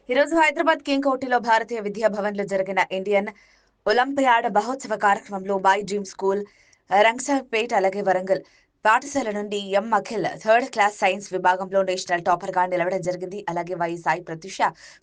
ఈరోజు హైదరాబాద్ కింగ్ కోటిలో భారతీయ విద్యా భవన్ లో జరిగిన ఇండియన్ ఒలింపియాడ్ మహోత్సవ కార్యక్రమంలో మై డ్రీమ్ స్కూల్ రంగసాపేట్ అలాగే వరంగల్ పాఠశాల నుండి M Akhil 3rd class science విభాగంలో నేషనల్ టాపర్ గా నిలవడం జరిగింది. అలాగే Y Sai Pratyusha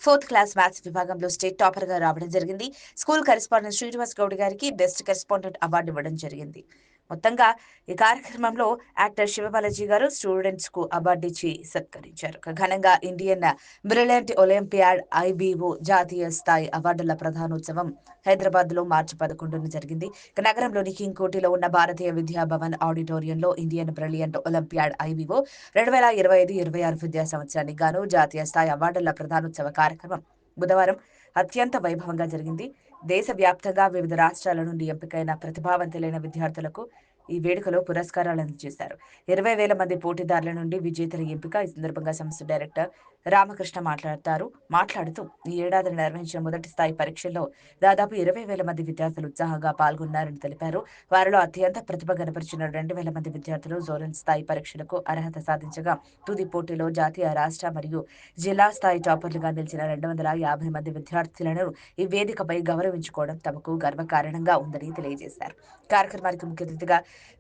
4th class maths విభాగంలో స్టేట్ టాపర్ గా రావడం జరిగింది. స్కూల్ కరెస్పాండెంట్ శ్రీనివాస్ గౌడ్ గారికి బెస్ట్ కరెస్పాండెంట్ అవార్డు ఇవ్వడం జరిగింది. మొత్తంగా ఈ కార్యక్రమంలో యాక్టర్ శివబాలాజీ గారు స్టూడెంట్స్ కు అవార్డు ఇచ్చి సత్కరించారు. ఘనంగా ఇండియన్ బ్రిలియంట్ ఒలింపియాడ్ ఐబీఓ జాతీయ స్థాయి అవార్డుల ప్రధానోత్సవం హైదరాబాద్ లో మార్చి 11న జరిగింది. నగరంలోని కింగ్ కోటిలో ఉన్న భారతీయ విద్యా భవన్ ఆడిటోరియంలో ఇండియన్ బ్రిలియంట్ ఒలింపియాడ్ ఐబీఓ 2025-26 విద్యా సంవత్సరానికి గాను జాతీయ స్థాయి అవార్డుల ప్రధానోత్సవ కార్యక్రమం బుధవారం అత్యంత వైభవంగా జరిగింది. దేశవ్యాప్తంగా వివిధ రాష్ట్రాల నుండి ఎంపికైన ప్రతిభావంతులైన విద్యార్థులకు ఈ వేడుకలో పురస్కారాలు అందజేశారు. 20,000 మంది పోటీదారుల నుండి విజేతల ఎంపిక. ఈ సందర్భంగా సంస్థ డైరెక్టర్ రామకృష్ణ మాట్లాడుతూ ఈ ఏడాది నిర్వహించిన మొదటి స్థాయి పరీక్షల్లో దాదాపు 20,000 మంది విద్యార్థులు ఉత్సాహంగా పాల్గొన్నారని తెలిపారు. వారిలో అత్యంత ప్రతిభ కనపరిచిన 2,000 మంది విద్యార్థులు జోనల్ స్థాయి పరీక్షలకు అర్హత సాధించగా తుది పోటీలో జాతీయ, రాష్ట్ర మరియు జిల్లా స్థాయి టాపర్లుగా నిలిచిన 250 మంది విద్యార్థులను ఈ వేదికపై గౌరవించుకోవడం తమకు గర్వకారణంగా ఉందని తెలియజేశారు. కార్యక్రమానికి ముఖ్య అతిథిగా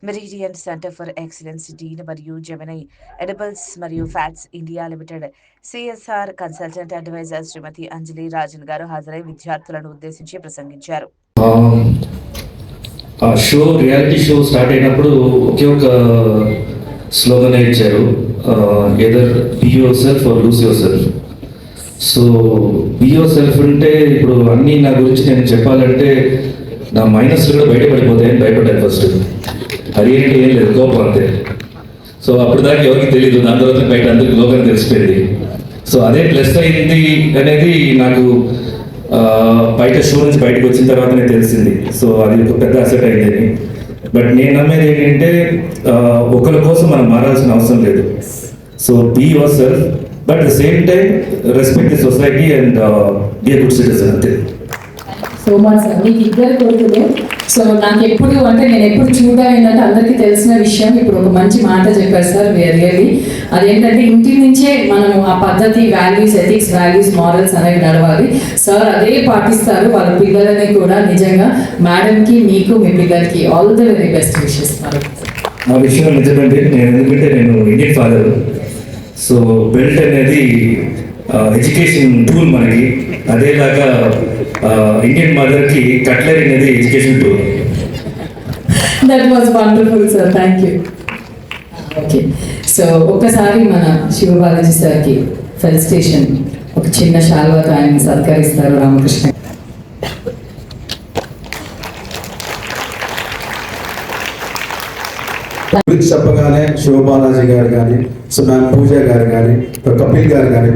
meridian centre for excellence dean మరియు జెమినై ఎడిబుల్స్ మరియు fats India limited CSR consultant adviser Shrimati Anjali Rajan garu హాజరై విద్యార్థులను ఉద్దేశించి ప్రసంగించారు. రియాలిటీ షో స్టార్ట్ అయినప్పుడు ఒకే ఒక స్లోగన్ ఇచ్చారు, either be yourself or lose yourself. So be yourself అంటే ఇప్పుడు అన్నీ నా గురించి నేను చెప్పాలంటే నా మైనస్లు కూడా బయటపడిపోతాయని భయపడ్డాను ఫస్ట్. అది ఏంటి ఏం లేదు, కోపం అంతే. సో అప్పుడు దాకా ఎవరికి తెలియదు, దాని తర్వాత బయట అందరికి లోకం తెలిసిపోయింది. సో అదే ప్లస్ అయింది అనేది నాకు బయట షో నుంచి బయటకు వచ్చిన తర్వాతనే తెలిసింది. సో అది ఒక పెద్ద అసెట్ అయిందని. బట్ నేను నమ్మేది ఏంటంటే ఒకరి కోసం మనం మారాల్సిన అవసరం లేదు. So be yourself, but the same time respect the society and be a good citizen అంతే. సో మచ్ సార్, మీకు ఇద్దరు కొడుకులు. సో నాకు ఎప్పుడు అంటే నేను ఎప్పుడు చూడాలి ఏంటంటే అందరికీ తెలిసిన విషయం, ఇప్పుడు ఒక మంచి మాట చెప్పారు సార్ రియల్లీ. అదేంటంటే ఇంటి నుంచే మనం ఆ పద్ధతి, వాల్యూస్, ఎథిక్స్, వాల్యూస్, మారల్స్ అనేవి నడవాలి. సార్ అదే పాటిస్తారు వాళ్ళ పిల్లలని కూడా. నిజంగా మేడంకి, మీకు, మీ పిల్లలకి all the very best wishes. ఆ విషయం నిజమంటే ఎందుకంటే నేను ఇండియన్ ఫాదర్. సో బెల్ట్ అనేది ఎడ్యుకేషన్ టూల్ మనకి, అదేలాగా ఇండియన్ మదర్కి కట్లరీ అనేది education tool. That was wonderful sir, thank you. Okay, so ఒక్కసారి మన శివబాలాజీ సార్కి ఫెలిసిటేషన్ ఒక చిన్న శాల్వాతో ఆయన సత్కరిస్తారు రామకృష్ణ. చెప్పగానే శివబాలాజీ గారు కానీ, సో మ్యామ్ పూజ గారు కానీ, కపిల్ గారు కానీ,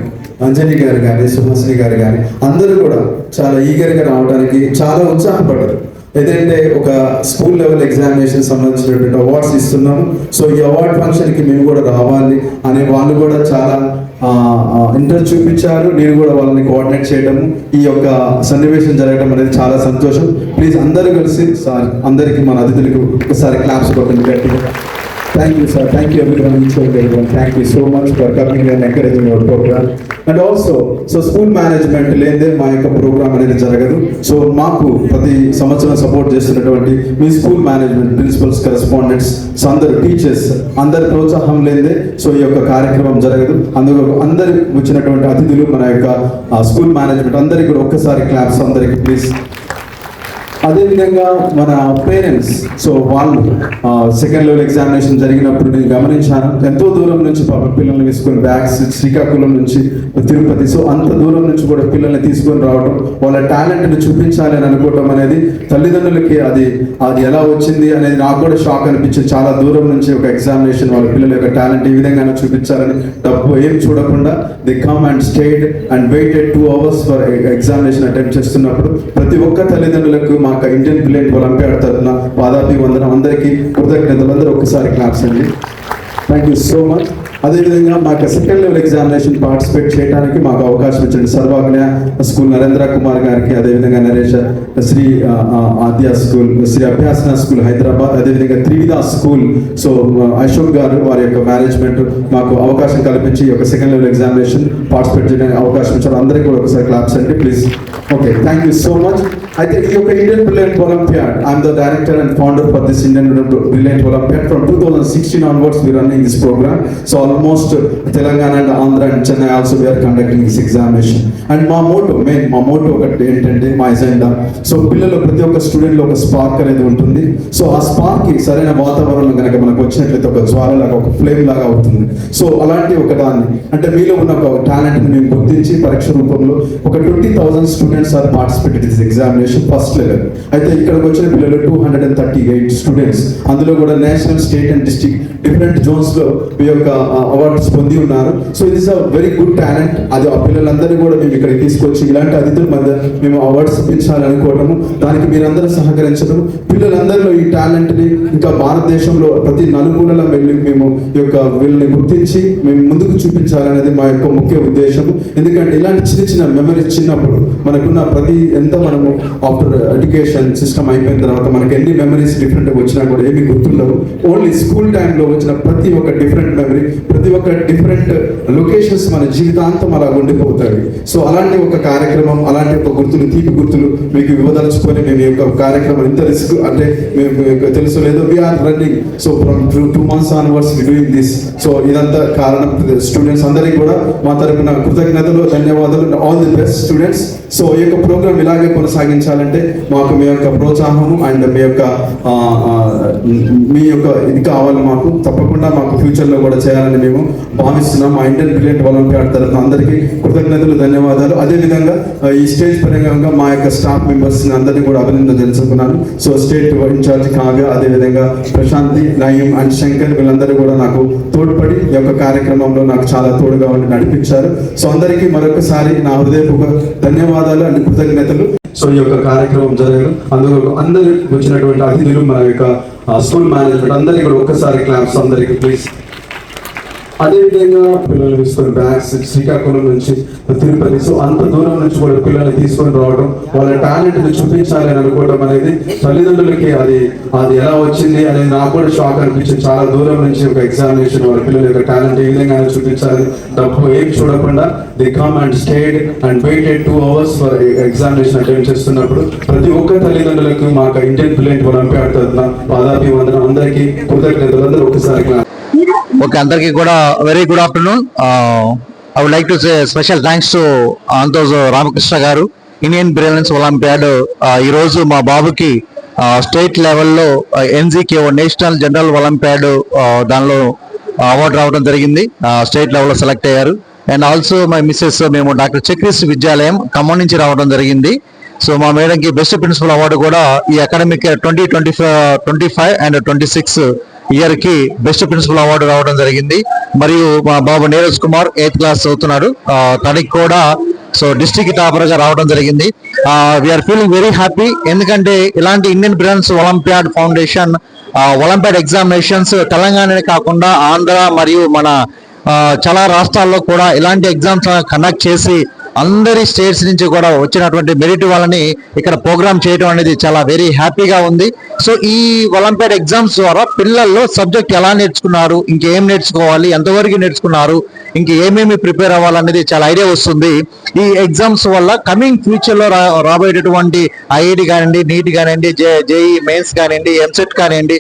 అంజలి గారు కానీ, సుహాసిని గారు కానీ అందరూ కూడా చాలా ఈగర్గా రావడానికి చాలా ఉత్సాహపడ్డారు. ఏదంటే ఒక స్కూల్ లెవెల్ ఎగ్జామినేషన్ సంబంధించినటువంటి అవార్డ్స్ ఇస్తున్నాము. సో ఈ అవార్డ్ ఫంక్షన్కి మేము కూడా రావాలి అనే వాళ్ళు కూడా చాలా ఇంట్రెస్ట్ చూపించారు. నేను కూడా వాళ్ళని కోఆర్డినేట్ చేయడము, ఈ యొక్క సన్నివేశం జరగడం అనేది చాలా సంతోషం. ప్లీజ్ అందరూ కలిసి సార్ అందరికీ మన అతిథులకు ఒకసారి క్లాప్స్ కొట్టండి గట్టిగా. Thank you, sir. Thank you, everyone. Thank you so much for coming and encouraging our program. And also, so school management లేదే మా యొక్క ప్రోగ్రామ్ అనేది జరగదు. సో మాకు ప్రతి సంవత్సరం సపోర్ట్ చేస్తున్నటువంటి మీ school management, principals, correspondents, so అందరు టీచర్స్ అందరి ప్రోత్సాహం లేదే సో ఈ యొక్క కార్యక్రమం జరగదు. అందులో అందరు వచ్చినటువంటి అతిథులు, మన యొక్క స్కూల్ మేనేజ్మెంట్ అందరికీ కూడా ఒక్కసారి క్లాప్స్ అందరికీ ప్లీజ్. అదేవిధంగా మన పేరెంట్స్, సో వాళ్ళు సెకండ్ లెవెల్ ఎగ్జామినేషన్ జరిగినప్పుడు నేను గమనించాను, ఎంతో దూరం నుంచి పాప పిల్లల్ని తీసుకొని బ్యాగ్స్ శ్రీకాకుళం నుంచి తిరుపతి, సో అంత దూరం నుంచి కూడా పిల్లల్ని తీసుకొని రావడం, వాళ్ళ టాలెంట్ని చూపించాలి అని అనుకోవటం అనేది తల్లిదండ్రులకి అది ఎలా వచ్చింది అనేది నాకు కూడా షాక్ అనిపించింది. చాలా దూరం నుంచి ఒక ఎగ్జామినేషన్ వాళ్ళ పిల్లల యొక్క టాలెంట్ ఈ విధంగా చూపించాలని, డబ్బు ఏం చూడకుండా the come and stayed and waited 2 hours for examination attempt చేస్తున్నప్పుడు ప్రతి ఒక్క తల్లిదండ్రులకు మా ఇండియన్ బ్రిలియంట్ ఒలింపియాడ్ తరఫున పాదాభి వందనం. అందరికీ కృతజ్ఞతలు. అందరూ ఒక్కసారి క్లాప్స్ అండి. Thank you so much. అదేవిధంగా మాకు సెకండ్ లెవెల్ ఎగ్జామినేషన్ పార్టిసిపేట్ చేయడానికి మాకు అవకాశం ఇచ్చిన సర్వాగ్న స్కూల్ నరేంద్ర కుమార్ గారికి, అదేవిధంగా నరేష్ శ్రీ ఆద్య స్కూల్, శ్రీ అభ్యాసన స్కూల్ హైదరాబాద్, అదేవిధంగా త్రివిధ స్కూల్ సో అశోక్ గారు వారి యొక్క మేనేజ్మెంట్ మాకు అవకాశం కల్పించి ఒక సెకండ్ లెవెల్ ఎగ్జామినేషన్ పార్టిసిపేట్ చేయడానికి అవకాశం ఇచ్చారు. అందరికీ కూడా ఒకసారి క్లాప్స్ అండి please. Okay, thank you so much. అయితే ఈ యొక్క Indian brilliant olympiad, I'm the director and founder for this Indian brilliant olympiad. From 2016 onwards we running this program. So almost Telangana and Andhra and Chennai also we are conducting this examination. And మా Moto ఒకటి ఏంటంటే మా agenda, so పిల్లలు ప్రతి ఒక్క student లో ఒక spark అనేది ఉంటుంది. సో ఆ స్పార్క్ కి సరైన వాతావరణం కనుక మనకు వచ్చినట్లయితే ఒక జ్వాల లాగా, ఒక ఫ్లేమ్ లాగా అవుతుంది. సో అలాంటి ఒక దాన్ని అంటే మీలో ఉన్న ఒక టాలెంట్ ని మేము గుర్తించి పరీక్ష రూపంలో ఒక 20,000 students are participated this examination first level. అయితే ఇక్కడికి వచ్చిన పిల్లలు 238 స్టూడెంట్స్, అందులో కూడా national, state and district different zones లో మీ యొక్క అవార్డ్స్ పొంది ఉన్నారు. సో ఇది is a very good talent. అది ఆ పిల్లలందరినీ కూడా మేము ఇక్కడికి తీసుకొచ్చి ఇలాంటి అతిథుల మధ్య మేము అవార్డ్స్ ఇప్పించాలి అనుకోవడము, దానికి మీరందరూ సహకరించడం, పిల్లలందరిలో ఈ టాలెంట్ ని ఇంకా భారతదేశంలో ప్రతి నలుమూలలో వెళ్ళి మేము ఈ యొక్క వీళ్ళని గుర్తించి మేము ముందుకు చూపించాలనేది మా యొక్క ముఖ్య ఉద్దేశం. ఎందుకంటే ఇలాంటి చిన్న చిన్న మెమరీస్ చిన్నప్పుడు మనకున్న ప్రతి ఎంత మనము ఆఫ్టర్ ఎడ్యుకేషన్ సిస్టమ్ అయిపోయిన తర్వాత మనకి ఎన్ని మెమరీస్ డిఫరెంట్ వచ్చినా కూడా ఏమి గుర్తుండవు. ఓన్లీ స్కూల్ టైంలో వచ్చిన ప్రతి ఒక్క డిఫరెంట్ మెమరీ, ప్రతి ఒక్క డిఫరెంట్ లొకేషన్స్ మన జీవితాంతం అలా ఉండిపోతాయి. సో అలాంటి ఒక కార్యక్రమం, అలాంటి ఒక గుర్తులు, తీపి గుర్తులు మీకు ఇవ్వదలుచుకొని మేము ఈ యొక్క కార్యక్రమం ఇంత రిస్క్ అంటే మేము తెలుసు లేదో we are running. So from 2 months onwards we doing this. So ఇదంతా కారణం స్టూడెంట్స్ అందరికీ కూడా మా తరపున కృతజ్ఞతలు, ధన్యవాదాలు. All the best students. So ఈ యొక్క ప్రోగ్రామ్ ఇలాగే కొనసాగించాలంటే మాకు మీ యొక్క ప్రోత్సాహము అండ్ మీ యొక్క ఇది కావాలి. మాకు తప్పకుండా మాకు ఫ్యూచర్లో కూడా చేయాలని మేము భావిస్తున్నాం. మా ఇండియన్ బ్రిలియంట్ ఒలింపియాడ్ తరఫున అందరికీ కృతజ్ఞతలు, ధన్యవాదాలు. అదేవిధంగా ఈ స్టేజ్ పరంగా మా యొక్క స్టాఫ్ మెంబర్స్ అందరినీ కూడా అభినందన తెలుసుకున్నాను. సో స్టేట్ ఇన్ఛార్జ్ కావ్య, అదేవిధంగా ప్రశాంతి, నయీం అండ్ శంకర్ వీళ్ళందరూ కూడా నాకు తోడ్పడి ఈ యొక్క కార్యక్రమంలో నాకు చాలా తోడుగా ఉండి నడిపించారు. సో అందరికీ మరొకసారి నా హృదయపూర్వక ధన్యవాదాలు అండ్ కృతజ్ఞతలు. సో ఈ యొక్క కార్యక్రమం జరగదు, అందులో అందరూ వచ్చినటువంటి అతిథులు, మన యొక్క స్కూల్ మేనేజ్మెంట్ అందరికీ కూడా ఒక్కసారి క్లాప్స్ అందరికీ ప్లీజ్. అదేవిధంగా పిల్లలు తీసుకొని బ్యాగ్స్ శ్రీకాకుళం నుంచి తిరుపతి, సో అంత దూరం నుంచి కూడా పిల్లల్ని తీసుకొని రావడం, వాళ్ళ టాలెంట్ ని చూపించాలి అని అనుకోవడం అనేది తల్లిదండ్రులకి అది ఎలా వచ్చింది అనేది నాకు కూడా షాక్ అనిపించింది. చాలా దూరం నుంచి ఒక ఎగ్జామినేషన్ వాళ్ళ పిల్లల యొక్క టాలెంట్ ఏ విధంగా చూపించాలి, డబ్బు ఏం చూడకుండా the come and stayed and waited 2 hours for examination attend చేస్తున్నప్పుడు ప్రతి ఒక్క తల్లిదండ్రులకు మా ఇండియన్ బ్రిలియంట్ ఒలింపియాడ్ తరఫున పాదాభివందనం, అందరికీ కృతజ్ఞతలు. అందరూ ఒకసారి ఓకే, అందరికీ కూడా very good afternoon. I would like to say special thanks to Anthoj Ramakrishna garu, Indian brilliance olympiad. ఈ రోజు మా బాబుకి స్టేట్ లెవెల్లో NGKO నేషనల్ జనరల్ ఒలింపియాడ్ దానిలో అవార్డు రావడం జరిగింది. స్టేట్ లెవెల్లో సెలెక్ట్ అయ్యారు. అండ్ ఆల్సో మై మిస్సెస్ మేము డాక్టర్ చక్రీస్ విద్యాలయం ఖమ్మం నుంచి రావడం జరిగింది. సో మా మేడంకి బెస్ట్ ప్రిన్సిపల్ అవార్డు కూడా ఈ అకాడమిక్ 2025 అండ్ 26 ఇయర్ కి బెస్ట్ ప్రిన్సిపల్ అవార్డు రావడం జరిగింది. మరియు మా బాబు నీరజ్ కుమార్ 8th క్లాస్ చదువుతున్నాడు, తనకి కూడా సో డిస్ట్రిక్ట్ టాపర్ గా రావడం జరిగింది. వీఆర్ ఫీలింగ్ వెరీ హ్యాపీ, ఎందుకంటే ఇలాంటి Indian brilliance olympiad foundation olympiad examinations తెలంగాణనే కాకుండా ఆంధ్ర మరియు మన చాలా రాష్ట్రాల్లో కూడా ఇలాంటి ఎగ్జామ్స్ కండక్ట్ చేసి అందరి స్టేట్స్ నుంచి కూడా వచ్చినటువంటి మెరిట్ వాళ్ళని ఇక్కడ ప్రోగ్రామ్ చేయడం అనేది చాలా వెరీ హ్యాపీగా ఉంది. సో ఈ ఒలింపియాడ్ ఎగ్జామ్స్ ద్వారా పిల్లల్లో సబ్జెక్ట్ ఎలా నేర్చుకున్నారు, ఇంకేం నేర్చుకోవాలి, ఎంతవరకు నేర్చుకున్నారు, ఇంక ఏమేమి ప్రిపేర్ అవ్వాలనేది చాలా ఐడియా వస్తుంది. ఈ ఎగ్జామ్స్ వల్ల కమింగ్ ఫ్యూచర్ లో రాబోయేటటువంటి IIT కానివ్వండి, నీట్ కానివ్వండి, JEE మెయిన్స్ కానివ్వండి, MCET కానివ్వండి,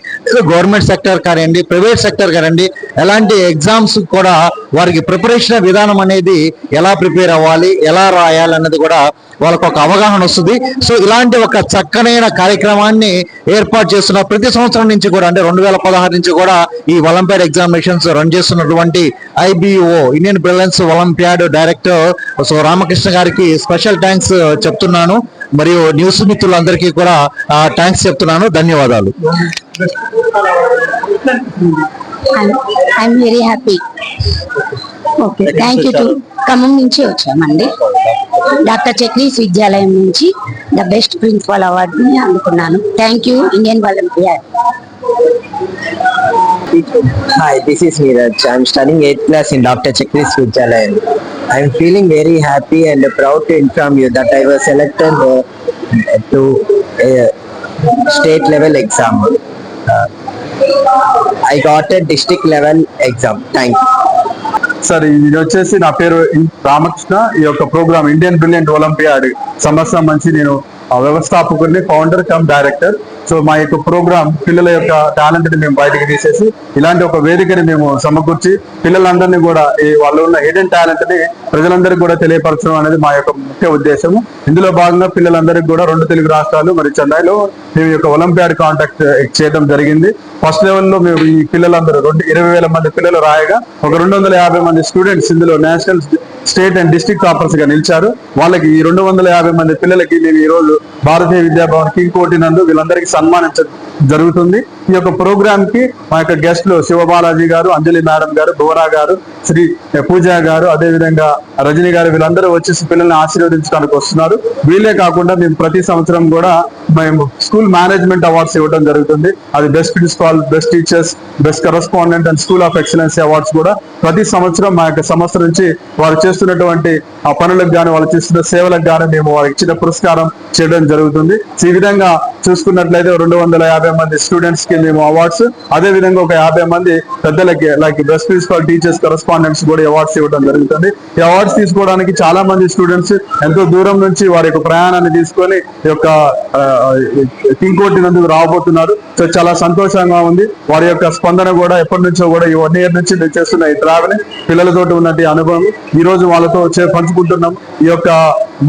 గవర్నమెంట్ సెక్టర్ కానివ్వండి, ప్రైవేట్ సెక్టర్ కానివ్వండి, ఎలాంటి ఎగ్జామ్స్ కూడా వారికి ప్రిపరేషన్ విధానం అనేది ఎలా ప్రిపేర్ అవ్వాలి, ఎలా రాయాలి అన్నది కూడా వాళ్ళకు ఒక అవగాహన వస్తుంది. సో ఇలాంటి ఒక చక్కనైన కార్యక్రమాన్ని ఏర్పాటు చేస్తున్న ప్రతి సంవత్సరం నుంచి కూడా అంటే 2016 నుంచి కూడా ఈ ఒలింపియాడ్ ఎగ్జామినేషన్స్ రన్ చేస్తున్నటువంటి IBO Indian brilliance olympiad director so Ramakrishna గారికి స్పెషల్ థ్యాంక్స్ చెప్తున్నాను. మరియు న్యూస్ మిత్రులందరికీ కూడా థ్యాంక్స్ చెప్తున్నాను. ధన్యవాదాలు. I'm very happy. Okay, thank you. Khammam నుంచి వచ్చామండి. డాక్టర్ చక్రీస్ విద్యాలయం నుంచి ద బెస్ట్ ప్రిన్సిపల్ అవార్డుని అందుకున్నాను. Thank you Indian olympiad. Hi, this is Neeraj. I'm studying 8th class in Dr. Chakris Vidyalayam. I'm feeling very happy and proud to inform you that I was selected to a state level exam. I got a district level exam. Thank you. Sir ఇది వచ్చేసి నా పేరు రామకృష్ణ. ఈ యొక్క programme Indian brilliant olympiad సంవత్సరం నుంచి నేను వ్యవస్థాపకుడిని, founder come director. So మా యొక్క ప్రోగ్రామ్ పిల్లల యొక్క టాలెంట్ ని మేము బయటకు తీసేసి ఇలాంటి ఒక వేదికని మేము సమకూర్చి పిల్లలందరినీ కూడా వాళ్ళు ఉన్న హిడెన్ టాలెంట్ ని ప్రజలందరికీ కూడా తెలియపరచడం అనేది మా యొక్క ముఖ్య ఉద్దేశము. ఇందులో భాగంగా పిల్లలందరికీ కూడా 2 తెలుగు రాష్ట్రాలు మరియు చెన్నైలో మేము యొక్క ఒలింపియాడ్ కాంటాక్ట్ చేయడం జరిగింది. ఫస్ట్ లెవెల్లో మేము ఈ పిల్లలందరూ 20,000 మంది పిల్లలు రాయగా ఒక 250 మంది స్టూడెంట్స్ ఇందులో national, state and district toppers గా నిలిచారు. వాళ్ళకి ఈ 250 మంది పిల్లలకి మేము ఈ రోజు భారతీయ విద్యాభవన్ కింగ్ కోటి నందు వీళ్ళందరికీ సన్మానించడం జరుగుతుంది. ఈ యొక్క ప్రోగ్రామ్ కి మా యొక్క గెస్ట్లు శివబాలాజీ గారు, అంజలి మేడం గారు, భువనా గారు, శ్రీ పూజ గారు, అదే విధంగా రజనీ గారు వీళ్ళందరూ వచ్చేసి పిల్లల్ని ఆశీర్వదించడానికి వస్తున్నారు. వీళ్ళే కాకుండా మేము ప్రతి సంవత్సరం కూడా మేము స్కూల్ మేనేజ్మెంట్ అవార్డ్స్ ఇవ్వడం జరుగుతుంది. అది best principal, best teachers, best correspondent and school of excellency awards కూడా ప్రతి సంవత్సరం మా యొక్క సంస్థ నుంచి వారు చేస్తున్నటువంటి ఆ పనులకు గానీ, వాళ్ళు చేస్తున్న సేవలకు గానీ మేము వారికి ఇచ్చిన పురస్కారం చేయడం జరుగుతుంది. ఈ విధంగా చూసుకున్నట్లయితే 250 మంది స్టూడెంట్స్ కి మేము అవార్డ్స్, అదే విధంగా ఒక 50 మంది పెద్దలకి like best principal, teachers, correspondents కూడా అవార్డ్స్ ఇవ్వడం జరుగుతుంది. ఈ అవార్డ్స్ తీసుకోవడానికి చాలా మంది స్టూడెంట్స్ ఎంతో దూరం నుంచి వారి యొక్క ప్రయాణాన్ని తీసుకొని ఈ యొక్క కింగ్ కోటి నందుకు రాబోతున్నారు. సో చాలా సంతోషంగా ఉంది. వారి యొక్క స్పందన కూడా ఎప్పటి నుంచో కూడా ఈ 1 year నుంచి నేను చేస్తున్న ఈ ట్రావెలింగ్ పిల్లలతోటి ఉన్నటువంటి అనుభవం ఈ రోజు వాళ్ళతో పంచుకుంటున్నాం. ఈ యొక్క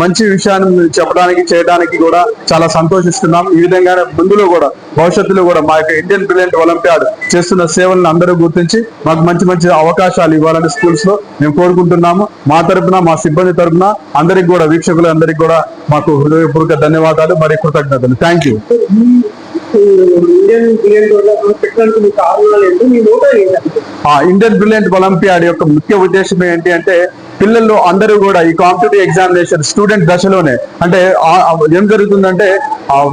మంచి విషయాన్ని చెప్పడానికి, చేయడానికి కూడా చాలా సంతోషిస్తున్నాం. ఈ విధంగానే ముందులో కూడా భవిష్యత్తులో కూడా మా యొక్క ఇండియన్ బ్రిలియంట్ ఒలింపియాడ్ చేస్తున్న సేవలను అందరూ గుర్తించి మాకు మంచి మంచి అవకాశాలు ఇవ్వాలని స్కూల్స్ లో మేము కోరుకుంటున్నాము. మా తరపున, మా సిబ్బంది తరపున అందరికి కూడా, వీక్షకులందరికీ కూడా మాకు హృదయపూర్వక ధన్యవాదాలు మరియు కృతజ్ఞతలు. Thank you. Indian brilliant olympiad యొక్క ముఖ్య ఉద్దేశం ఏంటి అంటే పిల్లలు అందరూ కూడా ఈ కాంపిటేటివ్ ఎగ్జామినేషన్ స్టూడెంట్ దశలోనే, అంటే ఏం జరుగుతుందంటే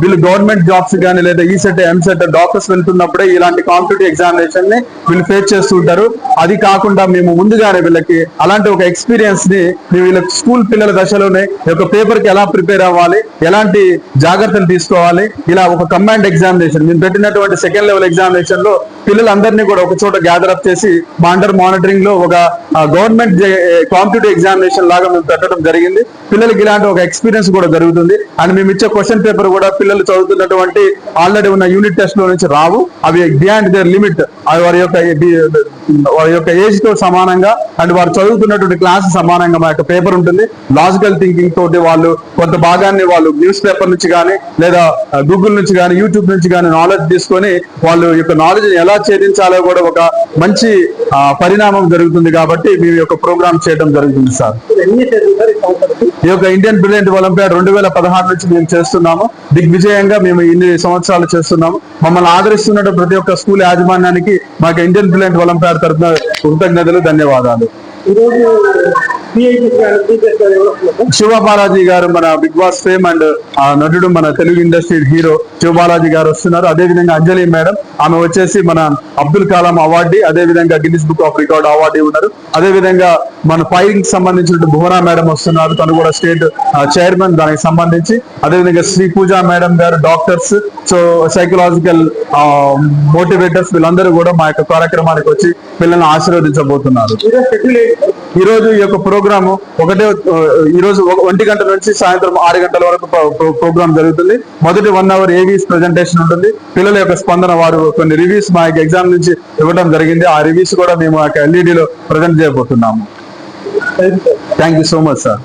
వీళ్ళు గవర్నమెంట్ జాబ్స్ కానీ లేదా ఈసెట్, ఎంసెట్, డాక్టర్స్ వెళ్తున్నప్పుడే ఇలాంటి కాంపిటేటివ్ ఎగ్జామినేషన్ ని వీళ్ళు ఫేస్ చేస్తుంటారు. అది కాకుండా మేము ముందుగానే వీళ్ళకి అలాంటి ఒక ఎక్స్పీరియన్స్ ని వీళ్ళకి స్కూల్ పిల్లల దశలోనే ఒక పేపర్ కి ఎలా ప్రిపేర్ అవ్వాలి, ఎలాంటి జాగ్రత్తలు తీసుకోవాలి, ఇలా ఒక కంబైన్డ్ ఎగ్జామినేషన్ మేము పెట్టినటువంటి 2nd లెవెల్ ఎగ్జామినేషన్ లో పిల్లలందరినీ కూడా ఒక చోట గ్యాదర్ అప్ చేసి మా అండర్ మానిటరింగ్ లో ఒక గవర్నమెంట్ కాంపిటేటివ్ ఎగ్జామినేషన్ లాగా మేము పెట్టడం జరిగింది. పిల్లలకి ఇలాంటి ఒక ఎక్స్పీరియన్స్ కూడా జరుగుతుంది. అండ్ మేము ఇచ్చే క్వశ్చన్ పేపర్ కూడా పిల్లలు చదువుతున్నటువంటి ఆల్రెడీ ఉన్న యూనిట్ టెస్ట్ లో నుంచి రావు. అవి బియాండ్ దేర్ లిమిట్, అవి వారి యొక్క ఏజ్ తో సమానంగా అండ్ వారు చదువుతున్నటువంటి క్లాస్ సమానంగా మా యొక్క పేపర్ ఉంటుంది. లాజికల్ థింకింగ్ తోటి వాళ్ళు కొంత భాగాన్ని వాళ్ళు న్యూస్ పేపర్ నుంచి కానీ లేదా గూగుల్ నుంచి కానీ, యూట్యూబ్ నుంచి కానీ నాలెడ్జ్ తీసుకొని వాళ్ళు యొక్క నాలెడ్జ్ ఎలా ఛేదించాలో కూడా ఒక మంచి పరిణామం జరుగుతుంది. కాబట్టి మేము యొక్క ప్రోగ్రామ్ చేయడం జరుగుతుంది సార్. ఈ యొక్క ఇండియన్ బ్రిలియంట్ ఒలింపియాడ్ 2016 నుంచి మేము చేస్తున్నాము. దిగ్విజయంగా మేము ఇన్ని సంవత్సరాలు చేస్తున్నాము. మమ్మల్ని ఆదరిస్తున్న ప్రతి ఒక్క స్కూల్ యాజమాన్యానికి మాకు ఇండియన్ బ్రిలియంట్ ఒలింపియాడ్ తరఫున కృతజ్ఞతలు, ధన్యవాదాలు. శివబాలాజీ గారు మన బిగ్ బాస్ ఫేమ్ అండ్ నటుడు, మన తెలుగు ఇండస్ట్రీ హీరో శివబాలాజీ గారు వస్తున్నారు. అదే విధంగా అంజలి మేడం, ఆమె వచ్చేసి మన అబ్దుల్ కలాం అవార్డు, అదే విధంగా Guinness book of record award ఉన్నారు. అదే విధంగా మన ఫైరింగ్ సంబంధించిన భువనా మేడం వస్తున్నారు, తను కూడా స్టేట్ చైర్మన్ దానికి సంబంధించి. అదే విధంగా శ్రీ పూజ మేడం గారు డాక్టర్స్, సో సైకలాజికల్ మోటివేటర్స్, వీళ్ళందరూ కూడా మా యొక్క కార్యక్రమానికి వచ్చి పిల్లల్ని ఆశీర్వదించబోతున్నారు. ఈ రోజు ఈ యొక్క ప్రోగ్రాము ఈ రోజు 1 గంట నుంచి సాయంత్రం 6 గంటల వరకు ప్రోగ్రామ్ జరుగుతుంది. మొదటి 1 hour ఏవీస్ ప్రెజెంటేషన్ ఉంటుంది. పిల్లల యొక్క స్పందన, వారు కొన్ని రివ్యూస్ మా యొక్క ఎగ్జామ్ నుంచి ఇవ్వడం జరిగింది. ఆ రివ్యూస్ కూడా మేము ఆ యొక్క LED లో ప్రజెంట్ చేయబోతున్నాము. Thank you so much sir.